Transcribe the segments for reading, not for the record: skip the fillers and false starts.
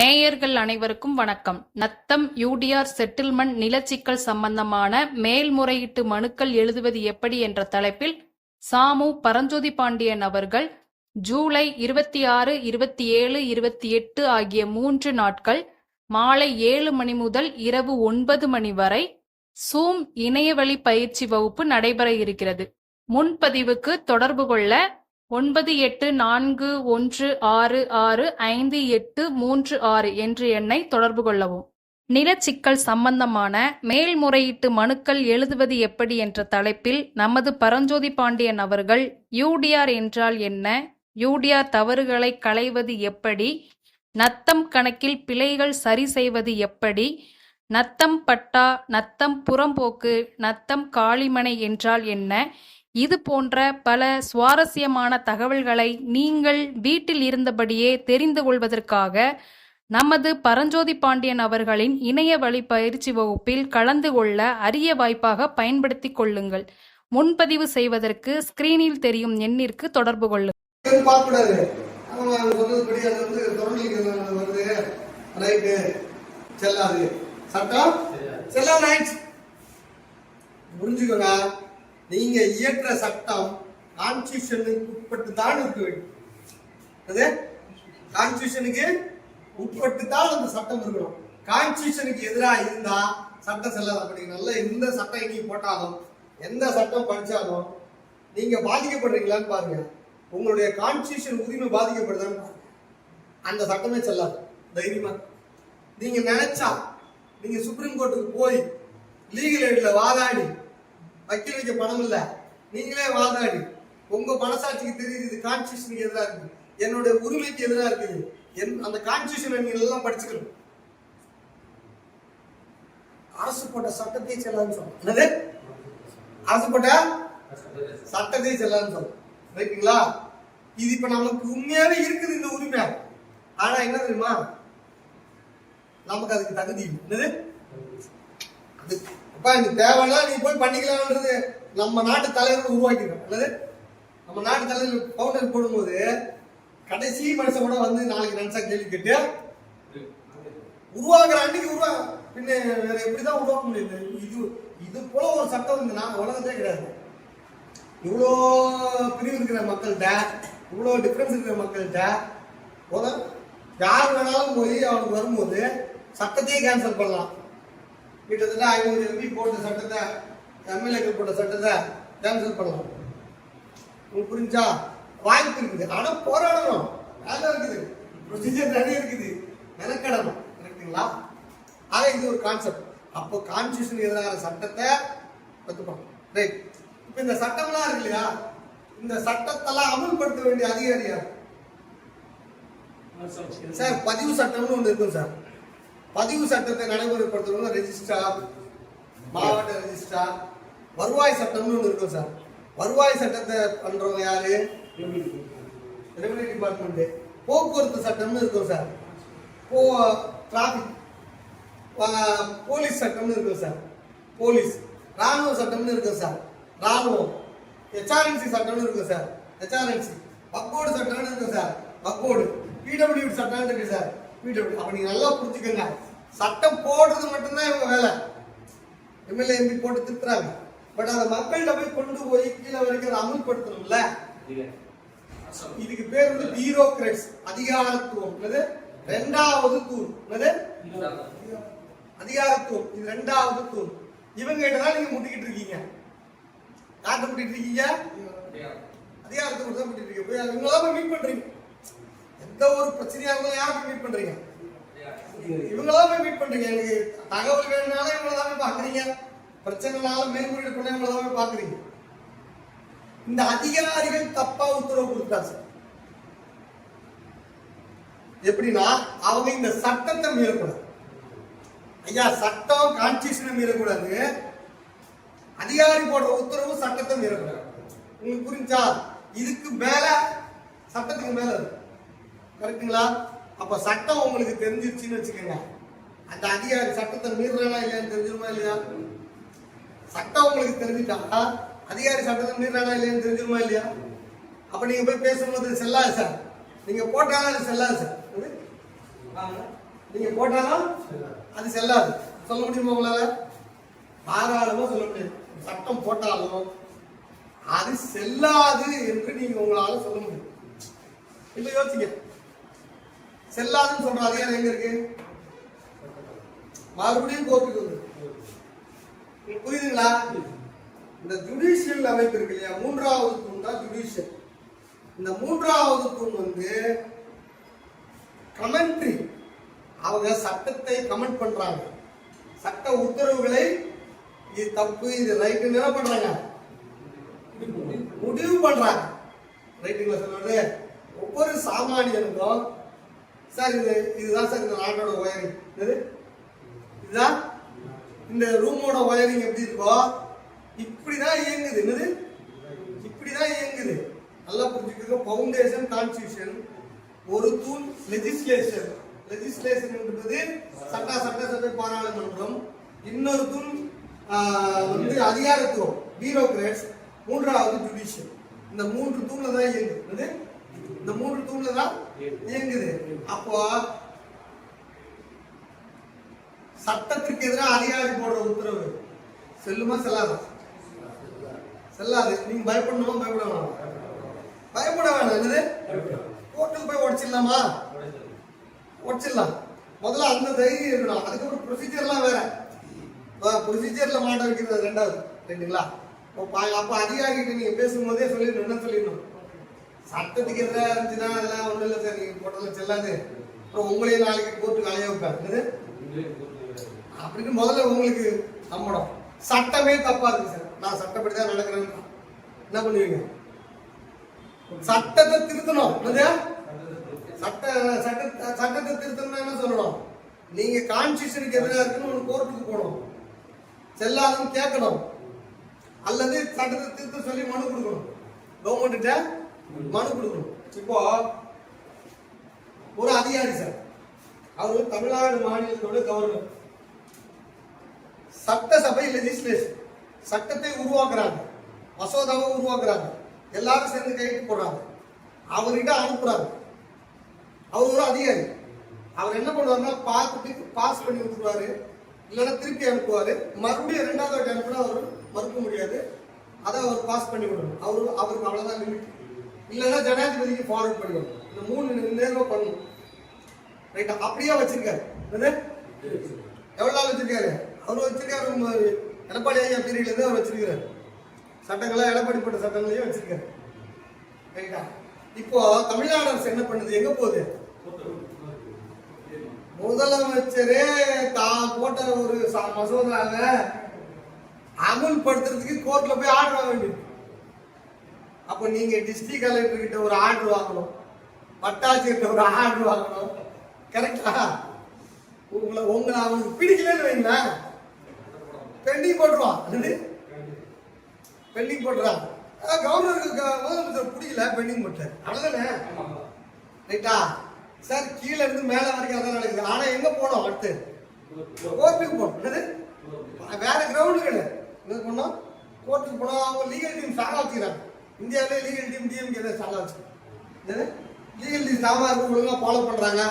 நேயர்கள் அனைவருக்கும் வணக்கம். நத்தம் யூடிஆர் செட்டில்மெண்ட் நிலச்சிக்கல் சம்பந்தமான மேல்முறையீட்டு மனுக்கள் எழுதுவது எப்படி என்ற தலைப்பில் சாமு பரஞ்சோதி பாண்டியன் அவர்கள் ஜூலை 26, 27, 28 ஆகிய 3 நாட்கள் மாலை 7 மணி முதல் இரவு 9 மணி வரை சூம் இணையவழி பயிற்சி வகுப்பு நடைபெற இருக்கிறது. முன்பதிவுக்கு தொடர்பு கொள்ள 9841665836 என்ற எண்ணை தொடர்பு கொள்ளவும். நிலச்சிக்கல் சம்பந்தமான மேல்முறையீட்டு மனுக்கள் எழுதுவது எப்படி என்ற தலைப்பில் நமது பரஞ்சோதி பாண்டியன் அவர்கள் யூடிஆர் என்றால் என்ன, யூடிஆர் தவறுகளை களைவது எப்படி, நத்தம் கணக்கில் பிழைகள் சரி செய்வது எப்படி, நத்தம் பட்டா, நத்தம் புறம்போக்கு, நத்தம் காளிமனை என்றால் என்ன, இது போன்ற பல சுவாரஸ்யமான தகவல்களை நீங்கள் வீட்டில் இருந்தபடியே தெரிந்து கொள்வதற்காக நமது பரஞ்சோதி பாண்டியன் அவர்களின் இணைய வழி பயிற்சி வகுப்பில் கலந்து கொள்ள அரிய வாய்ப்பாக பயன்படுத்தி கொள்ளுங்கள். முன்பதிவு செய்வதற்கு ஸ்கிரீனில் தெரியும் எண்ணிற்கு தொடர்பு கொள்ளுங்கள். நீங்க இயற்ற சட்டம் கான்ஸ்டிடியூஷனுக்கு உட்பட்டு தான் இருக்க வேண்டும். கான்ஸ்டிடியூஷனுக்கு உட்பட்டு தான் அந்த சட்டம் இருக்கணும். கான்ஸ்டிடியூஷனுக்கு எதிராக இருந்தா சட்டம் செல்லாத. படிக்கிறனால எந்த சட்டம் இன்னைக்கு போட்டாலும் எந்த சட்டம் படிச்சாலும் நீங்க பாதிக்கப்படுறீங்களான்னு பாருங்க. உங்களுடைய கான்ஸ்டிடியூஷன் உரிமை பாதிக்கப்படுதான்னு பாருங்க. அந்த சட்டமே செல்லாது. தைரியமா நீங்க நினைச்சா நீங்க சுப்ரீம் கோர்ட்டுக்கு போய் லீகல் எய்ட்ல வாதாடி, வக்கீல் வைக்க பணம் இல்ல, நீங்களே வாதாடி உங்க மனசாட்சிக்கு தெரியுது இது கான்ஸ்டிடியூஷனுக்கு எதிராக இருக்கு, என்னுடைய உரிமைக்கு எதிராக இருக்குது, அந்த கான்ஸ்டிடியூஷன் நீங்க எல்லாம் படிச்சுக்கணும். அரசு போட்ட சட்டத்தை செல்லான்னு சொல்லும். என்னது அரசு போட்ட சட்டத்தை செல்லான்னு சொல்லும். ரைட்டுங்களா? இது இப்ப நமக்கு உண்மையாவே இருக்குது இந்த உரிமை. ஆனா என்ன தெரியுமா, நமக்கு அதுக்கு தகுதி என்னது தேவைன்னா நீ போய் பண்ணிக்கலாம்ன்றது நம்ம நாட்டு தலைவர்கள் உருவாக்கிடும். அல்லது நம்ம நாட்டு தலைவர் பவுண்டர் போடும்போது கடைசி மனுஷன் கூட வந்து நாளைக்கு நினைச்சா கேள்வி கேட்டு உருவாக்குற அன்னைக்கு பின்ன வேற எப்படிதான் உருவாக்க முடியுது? இது போல ஒரு சட்டம் இந்த உலகத்தே கிடையாது. இவ்வளோ பிரிவு இருக்கிற மக்கள்கிட்ட, இவ்வளோ டிஃபரன்ஸ் இருக்கிற மக்கள்கிட்ட யார் வேணாலும் போய் அவனுக்கு வரும்போது சட்டத்தையே கேன்சல் பண்ணலாம். கிட்டத்தட்ட 500 MP போட்ட சட்டத்தை, எம்எல்ஏக்கள் போட்ட சட்டத்தை கேன்சல் பண்ணலாம். உங்களுக்கு புரிஞ்சா? வாய்ப்பு இருக்குது. ஆனா போராடணும், வேலை இருக்குது, ப்ரொசீஜர் நிறைய இருக்குது, மெனக்கடணும். கரெக்டுங்களா? ஆக இது ஒரு கான்செப்ட். அப்போ கான்ஸ்டிடியூஷன் எதிரான சட்டத்தை கத்துப்போம். ரைட். இப்ப இந்த சட்டம்லாம் இருக்கு இல்லையா, இந்த சட்டத்தெல்லாம் அமல்படுத்த வேண்டிய அதிகாரி யார் சார்? பதிவு சட்டம்னு ஒன்று இருக்கும் சார். பதிவு சட்டத்தை நடைமுறைப்படுத்துறவங்க ரெஜிஸ்ட்ரார், மாவட்ட ரெஜிஸ்ட்ரார். வருவாய் சட்டம்னு ஒன்று இருக்கும் சார். வருவாய் சட்டத்தை பண்றவங்க யாரு? Revenue department. போக்குவரத்து சட்டம்னு இருக்கும் சார். டிராபிக், போலீஸ் சட்டம்னு இருக்கும் சார். போலீஸ். ராணுவ சட்டம்னு இருக்கும் சார். ராணுவம். HRNC சட்டம்னு இருக்கும் சார். HRNC. வக்போர்டு சட்டம்னு இருக்கும் சார். வக்போர்டு. PWD சட்டம்னு இருக்கு சார். அப்ப நீங்க நல்லா புரிஞ்சுக்கங்க, சட்டம் போடுறது மட்டும்தான் இவங்க வேலை. எம்எல்ஏ MP போட்டு திருத்துறாங்க. பட் அந்த மக்கள்கிட்ட போய் கொண்டு போய் கீழே வரைக்கும் அதை அமல்படுத்தணும்ல. இதுக்கு பேர் வந்து பியூரோக்ராட்ஸ், அதிகாரத்துவம். ரெண்டாவது தூண். அதிகாரத்துவம். இது ரெண்டாவது தூண். இவங்க கிட்டதான் நீங்க முட்டிக்கிட்டு இருக்கீங்க. யார்கிட்ட முட்டிட்டு இருக்கீங்க? அதிகாரத்துவம் தான் முட்டிட்டு இருக்கீங்க. போய் இவங்களாம் போய் மீட் பண்றீங்க. எந்த ஒரு பிரச்சனையா இருந்தாலும் யாரை போய் மீட் பண்றீங்க? இவங்களாம் போய் மீட் பண்றீங்க. எனக்கு தகவல் வேணும்னாலும் இவங்களதான் போய் பாக்குறீங்க. பிரச்சனைனாலும் மேல்முறையீடு பண்ண இவங்களதான் போய் பாக்குறீங்க. இந்த அதிகாரிகள் தப்பா உத்தரவு கொடுத்தாங்க சார். எப்படின்னா அவங்க இந்த சட்டத்தை மீறக்கூடாது. ஐயா, சட்டம் கான்ஸ்டிடியூஷனை மீறக்கூடாது, அதிகாரி போடுற உத்தரவு சட்டத்தை மீறக்கூடாது. உங்களுக்கு புரிஞ்சா? இதுக்கு மேல சட்டத்துக்கு மேல இருக்கு. கரெக்டுங்களா? அப்ப சட்டம் உங்களுக்கு தெரிஞ்சிருச்சுன்னு வச்சுக்கோங்க, அந்த அதிகாரி சட்டத்தை மீறானா இல்லையான்னு தெரிஞ்சிருமா இல்லையா? சட்டம் உங்களுக்கு தெரிஞ்சுட்டா அதிகாரி சட்டத்தை மீறானா இல்லையான்னு தெரிஞ்சிருமா இல்லையா? அப்ப நீங்க போய் பேசும்போது செல்லாது சார், நீங்க போட்டாலும் அது செல்லாது சார். நீங்க போட்டாலும் அது செல்லாது. சொல்ல முடியுமா உங்களால? தாராளமா சொல்ல முடியும். சட்டம் போட்டாலும் அது செல்லாது என்று நீங்க உங்களால சொல்ல முடியும். இப்ப யோசிங்க, செல்லாதுன்னு சொல்ற அதிகாரம் எங்க இருக்கு? மறுபடியும் கோர்ட்டுக்கு வந்து புரியுதுங்களா? இந்த ஜுடிஷியல் அமைப்பு இருக்கு இல்லையா, மூன்றாவது தூண் தான் ஜுடிஷியல். இந்த மூன்றாவது தூண் வந்து கமெண்ட்ரி. அவங்க சட்டத்தை கமெண்ட் பண்றாங்க, சட்ட உத்தரவுகளை இது தப்பு இது ரைட்டுன்னு என்ன பண்றாங்க, முடிவு பண்றாங்க. ரைட்டுங்களா சொல்றது? ஒவ்வொரு சாமானியனுக்கும் சார் இதுதான் சார் இந்த நாட்டோட ஒயரிங், இதுதான் இந்த ரூமோட ஒயரிங் எப்படி இருக்கோ இப்படிதான் இயங்குது. என்னது? இப்படிதான் இயங்குது. நல்லா புரிஞ்சுக்கோங்க. பவுண்டேஷன் கான்ஸ்டிடியூஷன், ஒரு தூண் லெஜிஸ்லேஷன். லெஜிஸ்லேஷன் என்பது சட்டசபை பாராளுமன்றம். இன்னொரு தூண் வந்து அதிகாரத்துவம், பியூரோக்ராட்ஸ். மூன்றாவது ஜுடிஷியல். இந்த மூன்று தூண்ல தான் இயங்குது. இந்த மூன்று தூண்ல தான் இயங்குது. அப்போ சட்டத்திற்கு எதிராக அதிகாரி போடுற உத்தரவு செல்லுமா செல்லாதா? செல்லாது. நீங்க பயப்படணுமா? பயப்பட வேணாம். பயப்பட வேணாம். என்னது? கோர்ட்டுக்கு போய் உடச்சிடலாமா? உடச்சிடலாம். முதல்ல அந்த தைரியம் இருக்கணும். அதுக்கப்புறம் ப்ரொசீஜர்லாம் வேற. ப்ரொசீஜர்ல மாட்ட வைக்கிறது ரெண்டாவது. ரைட்டுங்களா? அப்ப அதிகாரிகிட்ட நீங்க பேசும்போதே சொல்லிடணும். என்ன சொல்லிடணும்? சட்டத்துக்கு எதிராக இருந்துச்சுன்னா அதெல்லாம் ஒண்ணும் இல்லை சார், நீங்க போட்டதெல்லாம் செல்லாது, அப்புறம் உங்களையும் நாளைக்கு கோர்ட்டுக்கு அலைய வைப்பாரு அப்படின்னு முதல்ல உங்களுக்கு நம்பணும். சட்டமே தப்பா இருக்கு சார், நான் சட்டப்படிதான் நடக்கிறேன், என்ன பண்ணுவீங்க? சட்டத்தை திருத்தணும். சட்டத்தை திருத்தணும்னா என்ன சொல்லணும்? நீங்க கான்ஸ்டிடியூஷனுக்கு எதிராக இருக்குன்னு கோர்ட்டுக்கு போகணும், செல்லாதுன்னு கேட்கணும், அல்லது சட்டத்தை திருத்த சொல்லி மனு கொடுக்கணும், கவர்மெண்ட்ட மனு கொடுக்கணும். இப்போ ஒரு அதிகாரி சார், அவரு தமிழ்நாடு மாநிலத்தோட கவர்னர், சட்டசபை லெஜிஸ்லேஷன் சட்டத்தை உருவாக்குறாங்க, மசோதாவை உருவாக்குறாங்க, எல்லாரும் சேர்ந்து கையெழுத்து போடுறாங்க, அவர்கிட்ட அனுப்புறாங்க. அவர் ஒரு அதிகாரி. அவர் என்ன பண்ணுவாருன்னா பார்த்துட்டு பாஸ் பண்ணி விட்டுருவாரு, இல்லைன்னா திருப்பி அனுப்புவாரு. மறுபடியும் ரெண்டாவது வாட்டி அனுப்புனா அவர் மறுக்க முடியாது, அதை அவர் பாஸ் பண்ணி விடணும். அவருக்கு அவ்வளவுதான் லிமிட். இல்லைன்னா ஜனாதிபதிக்கு ஃபார்வர்ட் பண்ணிவிடணும். இந்த 3 நேர்வா பண்ணணும். ரைட்டா? அப்படியே வச்சிருக்காரு. எவ்வளவு நாள் வச்சிருக்காரு? அவர் வச்சிருக்காரு. எடப்பாடி ஐயா பீரியட்ல இருந்து அவர் வச்சிருக்காரு. சட்டங்களை எடப்பாடி போட்ட சட்டங்களையும் வச்சிருக்காரு. ரைட்டா? இப்போ தமிழ்நாடு அரசு என்ன பண்ணுது? எங்க போகுது? முதலமைச்சரே தான் போட்ட ஒரு மசோதாவை அமுல்படுத்துறதுக்கு கோர்ட்ல போய் ஆர்டர் வாங்க வேண்டியது. அப்ப நீங்க டிஸ்ட்ரிக்ட் கலெக்டர் கிட்ட ஒரு ஆர்டர் வாங்கணும், வட்டாட்சியர்கிட்ட ஒரு ஆர்டர் வாங்கணும். கரெக்டா? உங்களை அவங்களுக்கு பிடிக்கலன்னு வைங்களா, பெண்டிங் போட்டுருவான். பெண்டிங் போட்டுறான். கவர்னருக்கு முதலமைச்சர் பிடிக்கல, பெண்டிங் போட்டார். அவ்வளவுதானே? ரைட்டா? சார் கீழே இருந்து மேல வரைக்கும் அதான் நடக்குது. ஆனா எங்க போனோம்? அடுத்து கோர்ட்டுக்கு போனோம். வேற கிரவுண்டு கிடையாது. என்ன பண்ணோம்? கோர்ட்டுக்கு போனோம். அவங்க லீகல் டீம் சாகா வச்சுக்கிறாங்க. இந்தியாவிலே லீகல் டீம் டிஎம்கே சாகா வச்சுக்கிறாங்க. லீகல் டீம் சாமா இருக்கு, ஒழுங்கா ஃபாலோ பண்றாங்க.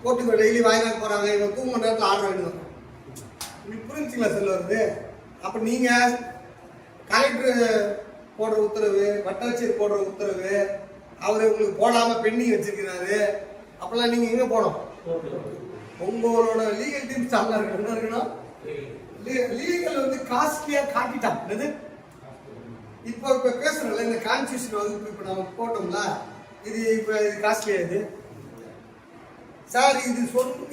கோர்ட்டுக்கு டெய்லி வாங்கினாங்க போறாங்க. இவங்க தூங்க நேரத்தில் ஆர்டர் வாங்கிடுவாங்க. உங்களுக்கு புரிஞ்சுங்களா சொல்ல வருது? அப்ப நீங்க கலெக்டர் போடுற உத்தரவு, வட்டாட்சியர் போடுற உத்தரவு, அவரு உங்களுக்கு போடாம பெண்டிங் வச்சிருக்கிறாரு. அப்பெல்லாம் நீங்க எங்க போனோம்? உங்களோட லீகல் டீம் ஸ்ட்ராங்கா இருக்கு. என்ன இருக்கணும்? லீகல் வந்து காஸ்ட்லியா காட்டிட்டான். இப்போ பேசுறோம்ல, இந்த கான்ஸ்டிடியூஷன் வந்து இப்ப நம்ம போட்டோம்ல, இது இப்ப காஸ்ட்லியா இது சார், இது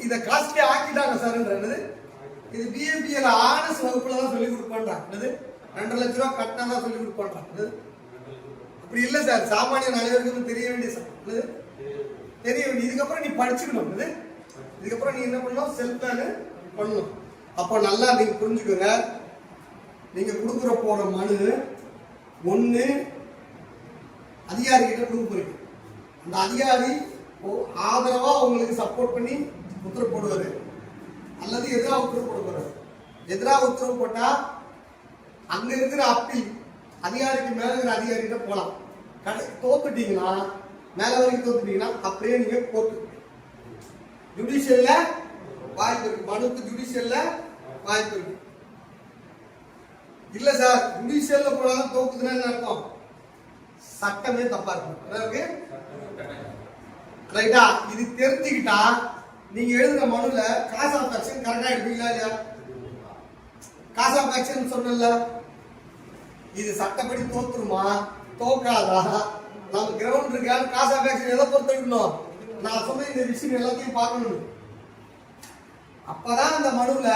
இதை காஸ்ட்லியா ஆக்கிட்டாங்க சார்ன்றது. இது பிஏபிஎல் ஆர்எஸ் வகுப்புல தான் சொல்லி கொடுப்பான்றாங்க. 2 லட்சம் ரூபாய் கட்டினா தான் சொல்லி கொடுப்பான்றாங்க. அப்படி இல்லை சார், சாமானிய அனைவருக்கும் தெரிய வேண்டிய சார், தெரிய வேண்டிய. இதுக்கப்புறம் நீ படிச்சுக்கணும். இதுக்கப்புறம் நீ என்ன பண்ணணும்? செல்ஃப் பண்ணணும். அப்போ நல்லா நீங்க புரிஞ்சுக்கோங்க. நீங்க கொடுக்குற போற மனு ஒண்ணு அதிகாரி கிட்ட கொடுக்க போறீங்க. அந்த அதிகாரி ஆதரவா உங்களுக்கு சப்போர்ட் பண்ணி உத்தரவு போடுவாரு, அல்லது எதிராக உத்தரவு போட போறாரு. எதிராக உத்தரவு போட்டா அங்க இருக்கிற அப்பீல் அதிகாரிக்கு மேல இருக்கிற அதிகாரிகிட்ட போலாம். தோத்துட்டீங்கன்னா, மேல வரைக்கும் தோத்துட்டீங்கன்னா அப்படியே நீங்க கோர்ட்டு ஜுடிஷியல்ல வாய்ப்பு இருக்கு. மனுக்கு ஜுடிஷியல்ல வாய்ப்பு இருக்கு. இல்ல சார் ஜுடிஷியல்ல போனாலும் தோக்குதுன்னா என்ன அர்த்தம்? சட்டமே தப்பா இருக்கும். என்ன இருக்கு? ரைட்டா? இது தெரிஞ்சுக்கிட்டா நீங்க எழுதுற மனுல காஸ் ஆஃப் ஆக்ஷன் கரெக்டா எடுப்பீங்களா இல்லையா? காஸ் ஆஃப் ஆக்ஷன் சொன்னல, இது சட்டப்படி தோத்துருமா தோக்காதா, நம்ம கிரவுண்ட் இருக்கா, காஸ் ஆஃப் ஆக்ஷன் எதை பொறுத்து எடுக்கணும்? நான் சொன்ன இந்த விஷயம் எல்லாத்தையும் பார்க்கணும். அப்பதான் அந்த மனுல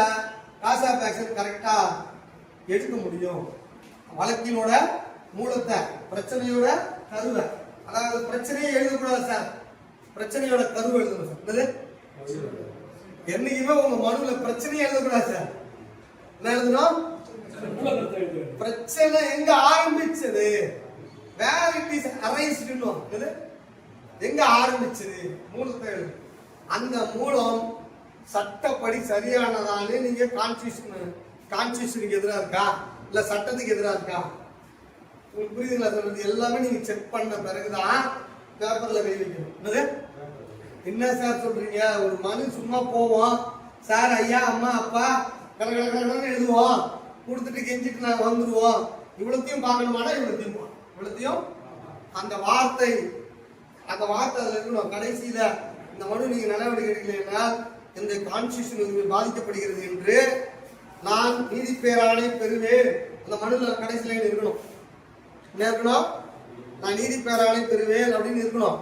காஸ் ஆஃப் ஆக்ஷன் கரெக்டா எடுக்க முடியும். வழக்கினோட மூலத்தை, பிரச்சனையோட கருவை, அதாவது பிரச்சனையை எழுதக்கூடாது சார், பிரச்சனையோட கருவை எழுதணும் சார். என்னைக்குமே உங்க மனுல பிரச்சனையை எழுதக்கூடாது சார். என்ன எழுதணும்? பிரச்சனை எங்க ஆரம்பிச்சது, வேர் இட் இஸ் அரைஸ்டு, எங்க ஆரம்பிச்சது, மூலத்தை எழுது. அந்த மூலம் சட்டப்படி சரியானதானே நீங்க கான்ஸ்டிடியூஷனுக்கு எதிராக இருக்கா இல்ல சட்டத்துக்கு எதிராக இருக்கா, உங்களுக்கு புரியுதுங்களா சொல்றது? எல்லாமே நீங்க செக் பண்ண பிறகுதான் பேப்பர்ல கை வைக்கணும். என்ன சார் சொல்றீங்க? ஒரு மனு சும்மா போவோம் சார், ஐயா அம்மா அப்பா கடற்கடன்னு எழுதுவோம், கொடுத்துட்டு கெஞ்சிட்டு நாங்க வந்துருவோம், இவ்வளத்தையும் பார்க்கணுமானா இவ்வளத்தையும் அந்த வார்த்தை அதுல இருக்கணும். கடைசியில இந்த மனு நீங்க நடவடிக்கை எடுக்கலைன்னா இந்த கான்ஸ்டிடியூஷன் பாதிக்கப்படுகிறது என்று நான் நீதி பேராணை பெறுவேன். அந்த மனுல கடைசியில இருக்கணும், என்ன இருக்கணும்? நான் நீதி பேராணை பெறுவேன் அப்படின்னு இருக்கணும்.